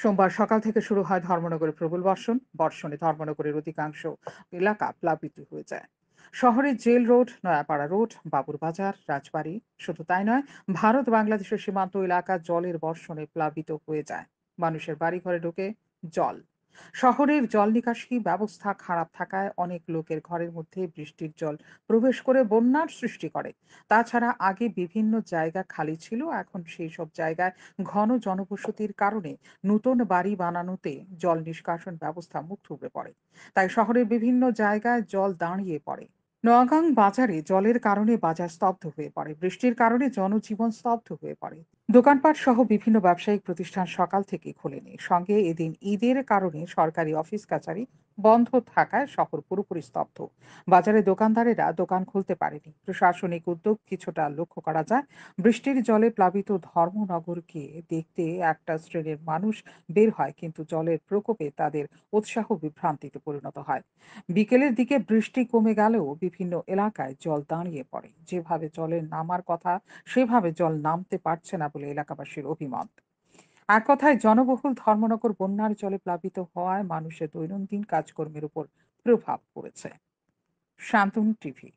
সোমবার সকাল থেকে শুরু হয় ধর্মনগরে প্রবল বর্ষণ। বর্ষণে ধর্মনগরের অধিকাংশ এলাকা প্লাবিত হয়ে যায়। শহরের জেল রোড, নয়াপাড়া রোড, বাবুর বাজার, রাজবাড়ি, শুধু তাই নয়, ভারত বাংলাদেশের সীমান্ত এলাকা জলের বর্ষণে প্লাবিত হয়ে যায়। মানুষের বাড়িঘরে ঢুকে জল। শহরের জল নিকাশি ব্যবস্থা খারাপ থাকায় অনেক লোকের ঘরের মধ্যে বৃষ্টির জল প্রবেশ করে বন্যার সৃষ্টি করে। তাছাড়া আগে বিভিন্ন জায়গা খালি ছিল, এখন সেই সব জায়গায় ঘন জনবসতির কারণে নতুন বাড়ি বানানোতে জল নিষ্কাশন ব্যবস্থা মুখ থুবড়ে পড়ে। তাই শহরের বিভিন্ন জায়গায় জল দাঁড়িয়ে পড়ে। নোয়াগাং বাজারে জলের কারণে বাজার স্তব্ধ হয়ে পড়ে। বৃষ্টির কারণে জনজীবন স্তব্ধ হয়ে পড়ে। দোকানপাট সহ বিভিন্ন ব্যবসায়িক প্রতিষ্ঠান সকাল থেকে খোলেনি। সঙ্গে এদিন ঈদের কারণে সরকারি অফিস কাছারি বন্ধ থাকায় শহর পুরোপুরি স্তব্ধ। বাজারে দোকানদারেরা দোকান খুলতে পারেনি। প্রশাসনিক উদ্যোগ কিছুটা লক্ষ্য করা যায়। বৃষ্টির জলে প্লাবিত ধর্মনগরকে দেখতে একটা শ্রেণীর মানুষ বের হয়, কিন্তু জলের প্রকোপে তাদের উৎসাহ বিভ্রান্তিতে পরিণত হয়। বিকেলের দিকে বৃষ্টি কমে গেলেও বিভিন্ন এলাকায় জল দাঁড়িয়ে পড়ে। যেভাবে জলের নামার কথা সেভাবে জল নামতে পারছে না বলে এলাকাবাসীর অভিমত। এক কথায় জনবহুল ধর্মনগর বন্যার জলে প্লাবিত হওয়ায় মানুষের দৈনন্দিন কাজকর্মের উপর প্রভাব পড়েছে। শান্তনু টিভি।